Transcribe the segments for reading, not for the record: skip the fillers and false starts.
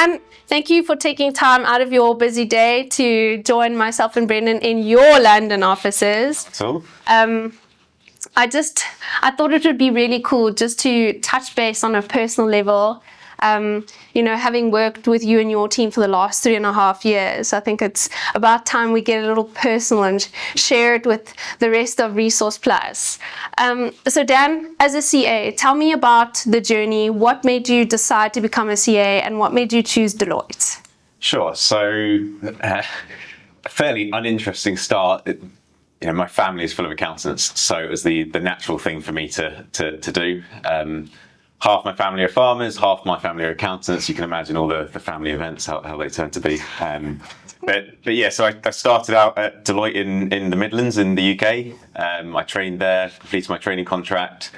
Dan, thank you for taking time out of your busy day to join myself and Brendan in your London offices. That's all. I thought it would be really cool just to touch base on a personal level. Having worked with you and your team for the last 3.5 years, I think it's about time we get a little personal and share it with the rest of Resource Plus. So Dan, as a CA, tell me about the journey. What made you decide to become a CA and what made you choose Deloitte? Sure. So, a fairly uninteresting start. My family is full of accountants, so it was the natural thing for me to do. Half my family are farmers, half my family are accountants. You can imagine all the family events, how they tend to be. But yeah, so I started out at Deloitte in the Midlands in the UK. I trained there, completed my training contract.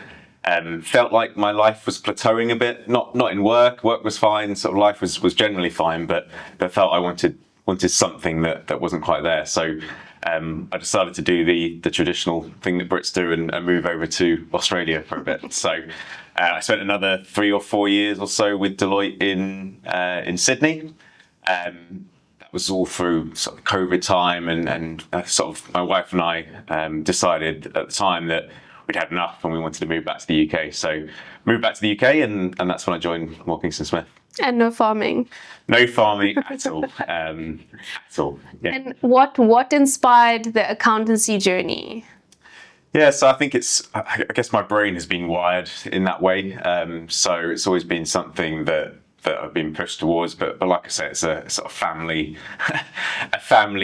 Felt like my life was plateauing a bit, not in work. Work was fine, sort of life was generally fine, but I felt I wanted something that wasn't quite there. So I decided to do the traditional thing that Brits do and move over to Australia for a bit. So I spent another 3 or 4 years or so with Deloitte in Sydney. That was all through sort of COVID time, and sort of my wife and I decided at the time that we'd had enough and we wanted to move back to the UK. So moved back to the UK, and that's when I joined Moore Kingston Smith. And no farming. No farming at all. At all. Yeah. And what inspired the accountancy journey? Yeah, so I think I guess my brain has been wired in that way. So it's always been something that I've been pushed towards. But like I say, it's a sort of family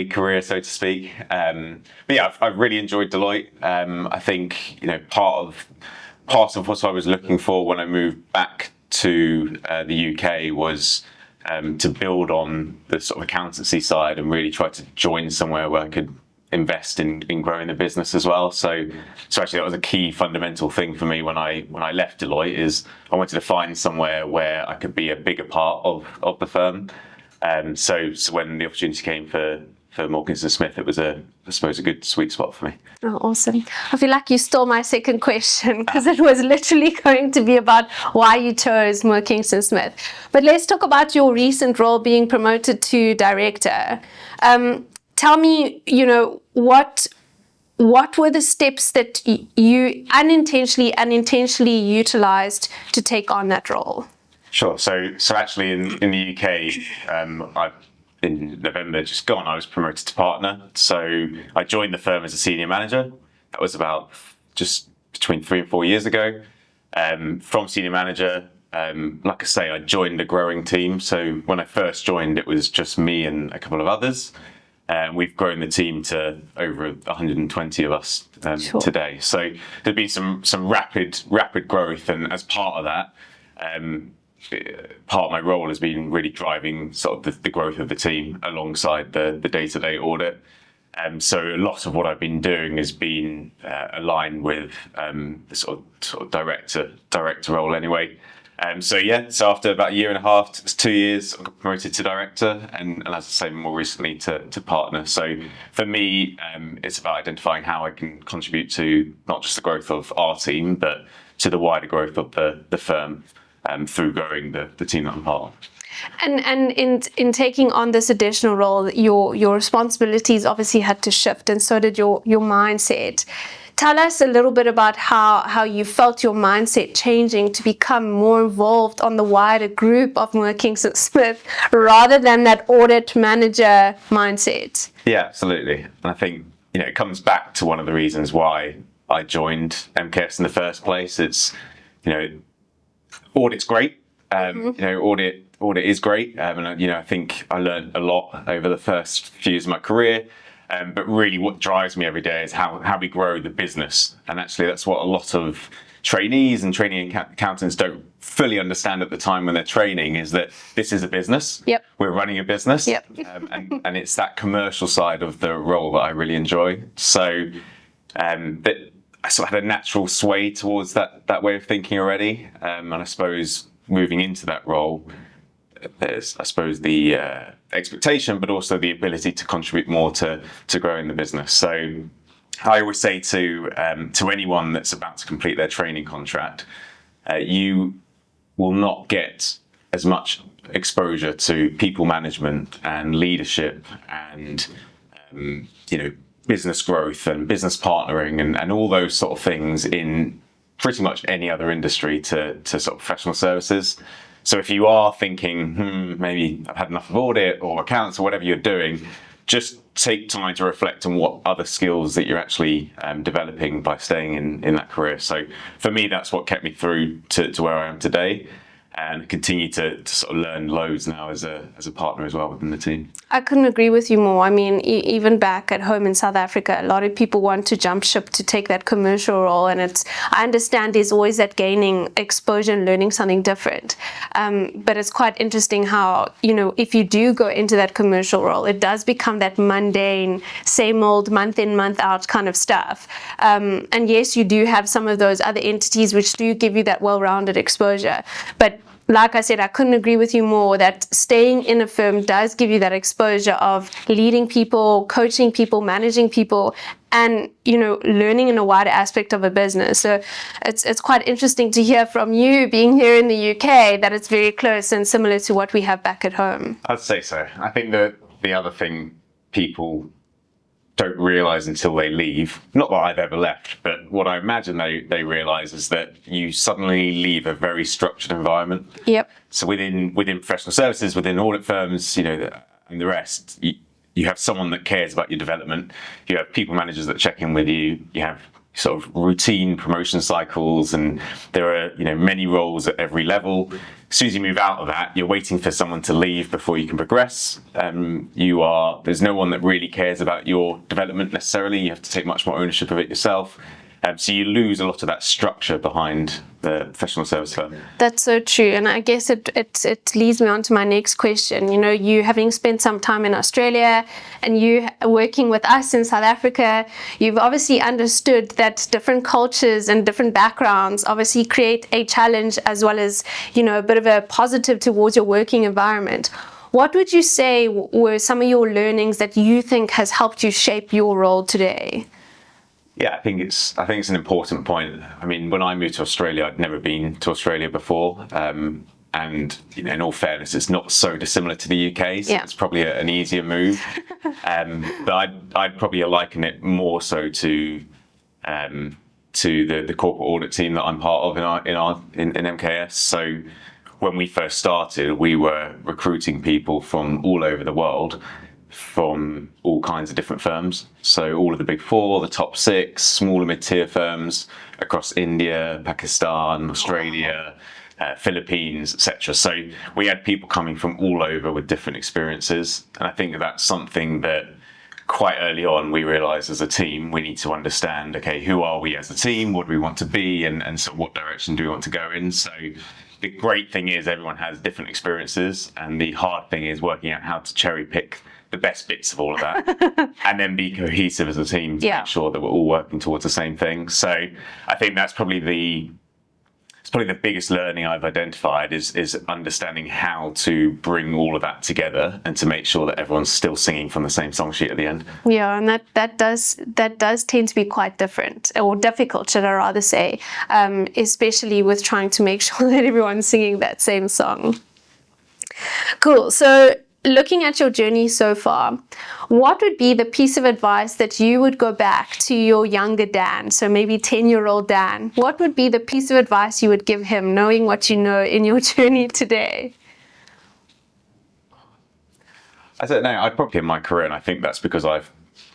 career, so to speak. But yeah, I've really enjoyed Deloitte. I think part of what I was looking for when I moved back to the UK was to build on the sort of accountancy side and really try to join somewhere where I could invest in growing the business as well. So actually that was a key fundamental thing for me when I left Deloitte, is I wanted to find somewhere where I could be a bigger part of the firm. So when the opportunity came for Moore Kingston Smith, it was I suppose a good sweet spot for me. Oh, awesome. I feel like you stole my second question, because it was literally going to be about why you chose Moore Kingston Smith. But let's talk about your recent role being promoted to director. Tell me, what were the steps that you unintentionally and intentionally utilized to take on that role? Sure. So actually in the UK, in November just gone, I was promoted to partner. So I joined the firm as a senior manager. That was about just between 3 and 4 years ago. From senior manager, like I say, I joined a growing team. So when I first joined, it was just me and a couple of others. We've grown the team to over 120 of us Sure. today. So there's been some rapid growth, and as part of that, part of my role has been really driving sort of the growth of the team alongside the day-to-day audit. So a lot of what I've been doing has been aligned with the sort of director role anyway. So after about 1.5 years, it was 2 years, I got promoted to director, and as I say, more recently to partner. So for me, it's about identifying how I can contribute to not just the growth of our team, but to the wider growth of the firm through growing the team that I'm part of. And in taking on this additional role, your responsibilities obviously had to shift, and so did your mindset. Tell us a little bit about how you felt your mindset changing to become more involved on the wider group of Moore Kingston Smith rather than that audit manager mindset. Yeah, absolutely. And I think it comes back to one of the reasons why I joined MKS in the first place. It's audit's great. Audit is great, and I think I learned a lot over the first few years of my career. But really, what drives me every day is how we grow the business, and actually, that's what a lot of trainees and trainee accountants don't fully understand at the time when they're training, is that this is a business. Yep. We're running a business. Yep. And it's that commercial side of the role that I really enjoy. So that I sort of had a natural sway towards that way of thinking already, and I suppose moving into that role, there's the expectation, but also the ability to contribute more to growing the business. So I always say to anyone that's about to complete their training contract, you will not get as much exposure to people management and leadership and business growth and business partnering and all those sort of things in pretty much any other industry to sort of professional services. So if you are thinking, maybe I've had enough of audit or accounts or whatever you're doing, just take time to reflect on what other skills that you're actually developing by staying in that career. So for me, that's what kept me through to where I am today, and continue to sort of learn loads now as a partner as well within the team. I couldn't agree with you more. I mean, even back at home in South Africa, a lot of people want to jump ship to take that commercial role, and I understand there's always that gaining exposure and learning something different. But it's quite interesting how, if you do go into that commercial role, it does become that mundane, same old month in, month out kind of stuff. And yes, you do have some of those other entities which do give you that well-rounded exposure. But like I said, I couldn't agree with you more that staying in a firm does give you that exposure of leading people, coaching people, managing people, and learning in a wider aspect of a business. So it's quite interesting to hear from you, being here in the UK, that it's very close and similar to what we have back at home. I'd say so. I think that the other thing people don't realise until they leave, not that I've ever left, but what I imagine they realise is that you suddenly leave a very structured environment. Yep. So within professional services, within audit firms, and the rest, you have someone that cares about your development. You have people managers that check in with you. You have sort of routine promotion cycles, and there are many roles at every level. As soon as you move out of that, you're waiting for someone to leave before you can progress. There's no one that really cares about your development necessarily. You have to take much more ownership of it yourself. So you lose a lot of that structure behind the professional service firm. That's so true. And I guess it leads me on to my next question. You having spent some time in Australia and you working with us in South Africa, you've obviously understood that different cultures and different backgrounds obviously create a challenge as well as, a bit of a positive towards your working environment. What would you say were some of your learnings that you think has helped you shape your role today? Yeah, I think it's an important point. I mean, when I moved to Australia, I'd never been to Australia before, and in all fairness, it's not so dissimilar to the UK. So it's probably an easier move. But I'd probably liken it more so to the corporate audit team that I'm part of in MKS. So when we first started, we were recruiting people from all over the world, from all kinds of different firms. So all of the big four, the top six, smaller mid-tier firms across India, Pakistan, Australia, Philippines, etc. So we had people coming from all over with different experiences. And I think that's something that quite early on we realized as a team, we need to understand, okay, who are we as a team? What do we want to be? And so what direction do we want to go in? So the great thing is everyone has different experiences. And the hard thing is working out how to cherry pick the best bits of all of that and then be cohesive as a team to make sure that we're all working towards the same thing. So I think that's probably the biggest learning I've identified is understanding how to bring all of that together and to make sure that everyone's still singing from the same song sheet at the end. Yeah, and that does tend to be quite different, or difficult, should I rather say, especially with trying to make sure that everyone's singing that same song. Cool. So looking at your journey so far, what would be the piece of advice that you would go back to your younger Dan, so maybe 10-year-old Dan? What would be the piece of advice you would give him, knowing what you know in your journey today? I don't know. I'd probably in my career, and I think that's because I've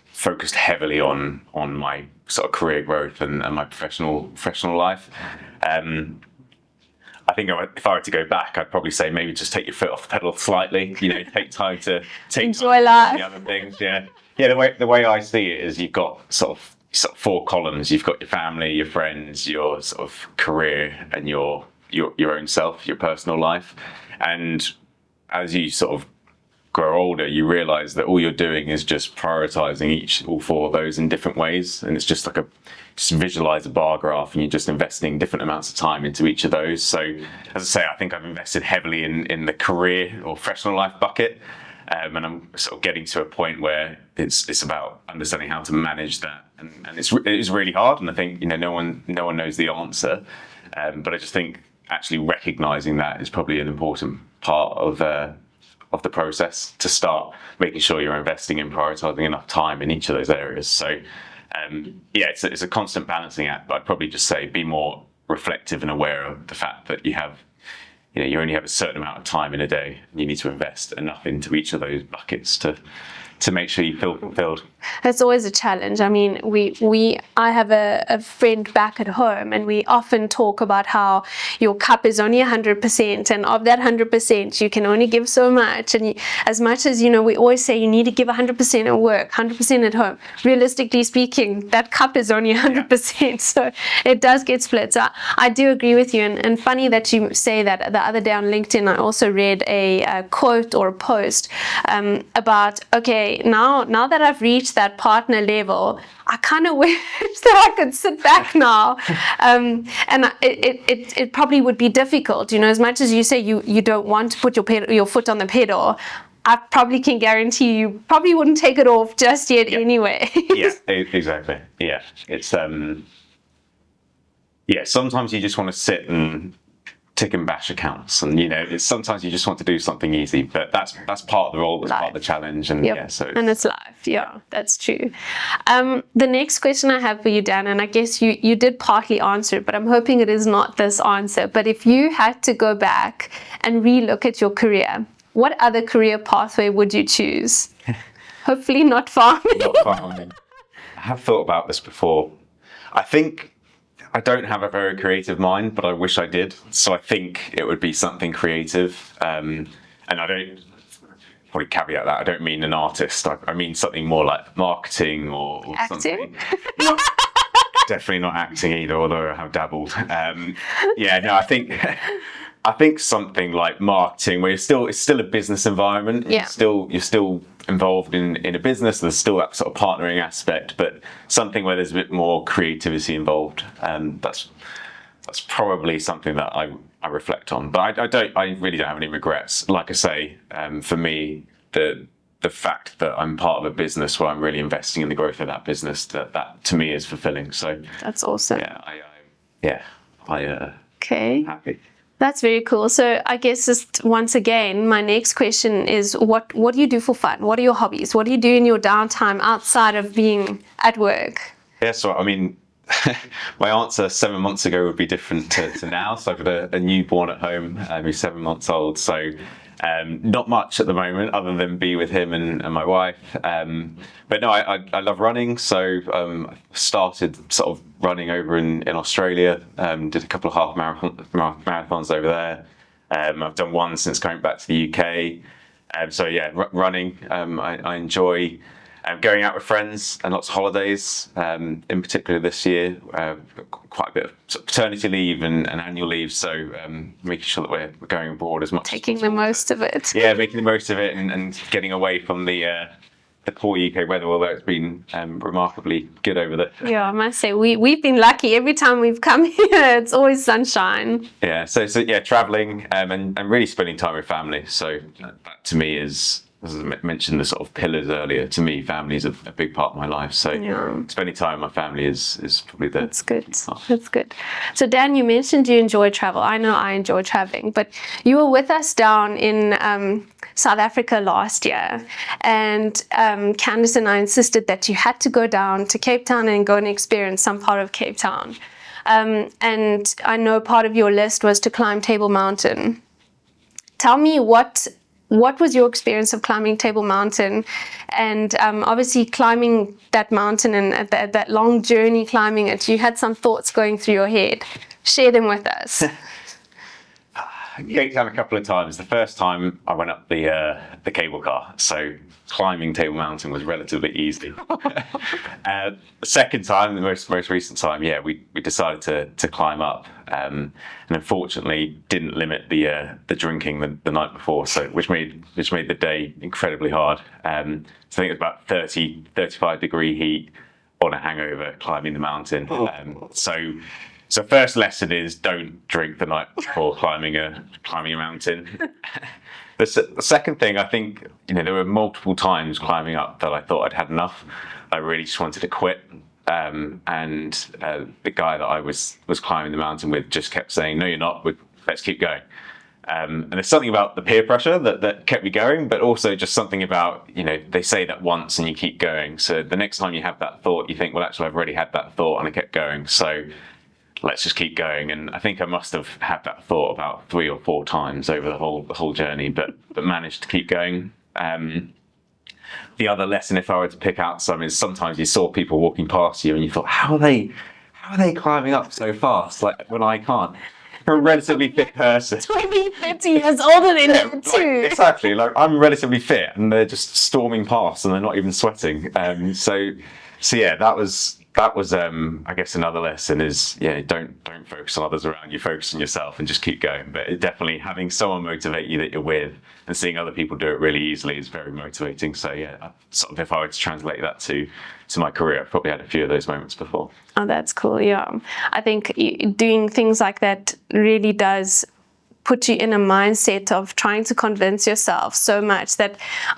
focused heavily on my sort of career growth and my professional life. I think if I were to go back, I'd probably say maybe just take your foot off the pedal slightly. Take time to enjoy life. The other things. Yeah. The way I see it is you've got sort of four columns. You've got your family, your friends, your sort of career, and your own self, your personal life. And as you sort of grow older, you realize that all you're doing is just prioritizing all four of those in different ways, and it's just like just visualize a bar graph, and you're just investing different amounts of time into each of those. So as I say, I think I've invested heavily in the career or professional life bucket, and I'm sort of getting to a point where it's about understanding how to manage that, and it is really hard, and I think no one knows the answer, but I just think actually recognizing that is probably an important part of the process to start making sure you're investing and prioritizing enough time in each of those areas. So it's a constant balancing act, but I'd probably just say be more reflective and aware of the fact that you only have a certain amount of time in a day, and you need to invest enough into each of those buckets to make sure you feel fulfilled. It's always a challenge. I mean, I have a friend back at home, and we often talk about how your cup is only 100%, and of that 100%, you can only give so much. And as much as, we always say you need to give 100% at work, 100% at home. Realistically speaking, that cup is only 100%, so it does get split. So I do agree with you, and funny that you say that. The other day on LinkedIn, I also read a quote or a post about, okay, now that I've reached that partner level, I kind of wish that I could sit back now. And it probably would be difficult, as much as you say you don't want to put your foot on the pedal. I probably can guarantee you probably wouldn't take it off just yet anyway. Yeah, exactly. Yeah, it's sometimes you just want to sit and tick and bash accounts, and it's sometimes you just want to do something easy, but that's part of the role, that's part of the challenge, and and it's life. That's true. The next question I have for you, Dan, and I guess you did partly answer it, but I'm hoping it is not this answer, but if you had to go back and relook at your career, what other career pathway would you choose? Hopefully not farming. Not farming. I have thought about this before. I think I don't have a very creative mind, but I wish I did. So I think it would be something creative. And I don't, probably caveat that, I don't mean an artist. I mean something more like marketing or acting? Something. Definitely not acting either, although I have dabbled. I think something like marketing, where it's still a business environment. Yeah. You're still involved in a business. There's still that sort of partnering aspect, but something where there's a bit more creativity involved. That's probably something that I reflect on. But I really don't have any regrets. Like I say, for me, the fact that I'm part of a business where I'm really investing in the growth of that business, that to me is fulfilling. So that's awesome. Okay. Happy. That's very cool. So I guess just once again, my next question is, what do you do for fun? What are your hobbies? What do you do in your downtime outside of being at work? Yeah, so I mean, my answer 7 months ago would be different to now. So I've got a newborn at home who's 7 months old. So not much at the moment other than be with him and my wife. But no, I love running. So I started sort of running over in Australia, did a couple of half marathons over there. I've done one since coming back to the UK. Running I enjoy. Going out with friends and lots of holidays, in particular this year, quite a bit of paternity leave and annual leave, so making sure that we're going abroad as much taking the most of it. Yeah, making the most of it and getting away from the poor UK weather, although it's been remarkably good over there. Yeah, I must say we've been lucky. Every time we've come here, it's always sunshine. Yeah, so traveling and really spending time with family. So that to me is, as I mentioned, the sort of pillars earlier. To me, family is a big part of my life. So spending time with my family is probably the... That's good. That's good. So Dan, you mentioned you enjoy travel. I know I enjoy traveling, but you were with us down in South Africa last year, and Candice and I insisted that you had to go down to Cape Town and go and experience some part of Cape Town. And I know part of your list was to climb Table Mountain. Tell me what was your experience of climbing Table Mountain, and obviously climbing that mountain and that long journey climbing it, you had some thoughts going through your head. Share them with us. Cape Town a couple of times. The first time I went up the cable car, so climbing Table Mountain was relatively easy. The second time, the most recent time, we decided to climb up, and unfortunately didn't limit the drinking the night before, so which made the day incredibly hard. So I think it was about 35 degree heat on a hangover climbing the mountain. So first lesson is don't drink the night before climbing a mountain. The second thing, I think, there were multiple times climbing up that I thought I'd had enough. I really just wanted to quit. And the guy that I was climbing the mountain with just kept saying, "No, you're not. let's keep going. And there's something about the peer pressure that kept me going, but also just something about, they say that once and you keep going. So the next time you have that thought, you think, well, actually, I've already had that thought and I kept going. So let's just keep going. And I think I must have had that thought about 3 or 4 times over the whole journey, but managed to keep going. The other lesson, if I were to pick out some, is sometimes you saw people walking past you and you thought, how are they climbing up so fast? Like, when I can't. I'm a relatively fit person. 20, 30 years older than you too. Exactly. Like, I'm relatively fit and they're just storming past and they're not even sweating. So yeah, that was I guess another lesson is, don't focus on others around you, focus on yourself and just keep going. But it definitely having someone motivate you that you're with and seeing other people do it really easily is very motivating. So yeah, sort of if I were to translate that to my career, I've probably had a few of those moments before. Oh, that's cool. Yeah. I think doing things like that really does put you in a mindset of trying to convince yourself so much that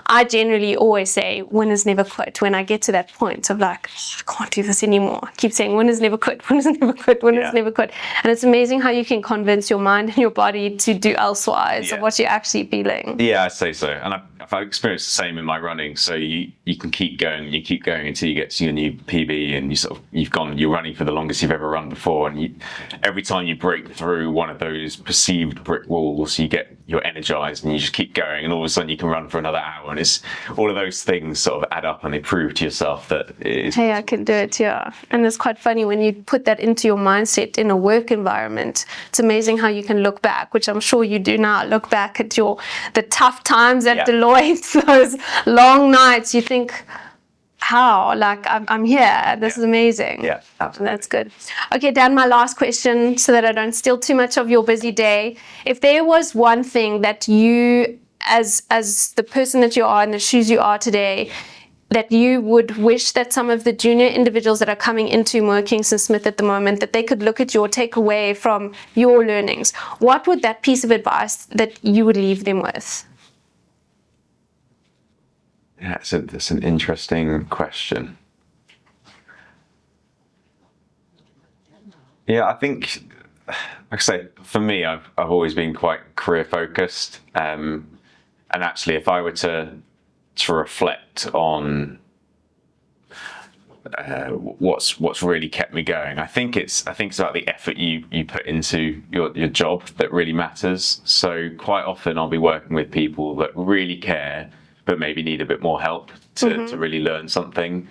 I generally always say, winners never quit. When I get to that point of like, I can't do this anymore, I keep saying, winners never quit, winners never quit, winners never quit. And it's amazing how you can convince your mind and your body to do elsewise of what you're actually feeling. Yeah, I'd say so. And I've experienced the same in my running. So you can keep going and you keep going until you get to your new PB and you're running for the longest you've ever run before. And every time you break through one of those perceived brick walls, you're energized and you just keep going, and all of a sudden you can run for another hour, and it's all of those things sort of add up and they prove to yourself that hey, I can do it. Yeah. And it's quite funny when you put that into your mindset in a work environment. It's amazing how you can look back, which I'm sure you do now, look back at the tough times at Deloitte, those long nights. You think, how? Like, I'm here. This is amazing. Yeah, absolutely. That's good. Okay, Dan, my last question, so that I don't steal too much of your busy day. If there was one thing that you, as the person that you are in the shoes you are today, that you would wish that some of the junior individuals that are coming into Moore Kingston Smith at the moment, that they could look at you or take away from your learnings, what would that piece of advice that you would leave them with? Yeah, that's an interesting question. Yeah, I think, like I say, for me, I've always been quite career focused, and actually, if I were to reflect on what's really kept me going, I think it's about the effort you put into your job that really matters. So quite often I'll be working with people that really care, but maybe need a bit more help to really learn something.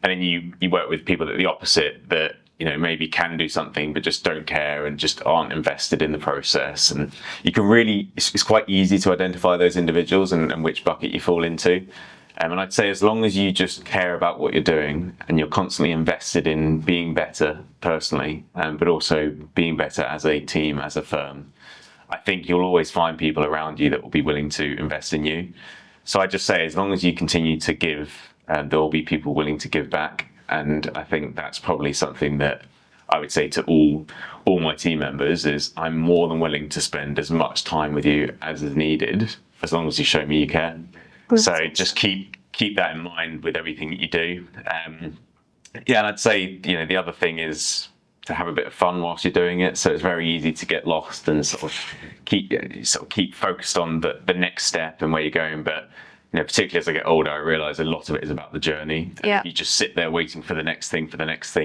And then you work with people that are the opposite, that maybe can do something but just don't care and just aren't invested in the process. And you can really, it's quite easy to identify those individuals and which bucket you fall into. And I'd say as long as you just care about what you're doing and you're constantly invested in being better personally, but also being better as a team, as a firm, I think you'll always find people around you that will be willing to invest in you. So I just say, as long as you continue to give, there will be people willing to give back. And I think that's probably something that I would say to all my team members is, I'm more than willing to spend as much time with you as is needed, as long as you show me you care. So just keep that in mind with everything that you do. And I'd say, the other thing is to have a bit of fun whilst you're doing it. So it's very easy to get lost and sort of keep focused on the next step and where you're going. But particularly as I get older, I realise a lot of it is about the journey. Yeah. If you just sit there waiting for the next thing,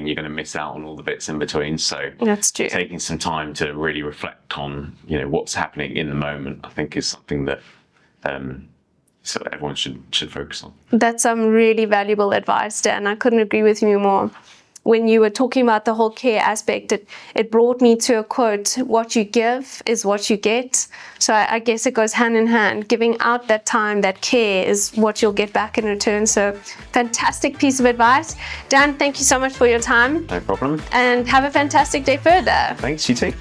you're going to miss out on all the bits in between. So that's true. Taking some time to really reflect on what's happening in the moment, I think is something that so everyone should focus on. That's some really valuable advice, Dan. I couldn't agree with you more. When you were talking about the whole care aspect, it brought me to a quote, what you give is what you get. So I guess it goes hand in hand. Giving out that time, that care is what you'll get back in return. So fantastic piece of advice. Dan, thank you so much for your time. No problem. And have a fantastic day further. Thanks, you too.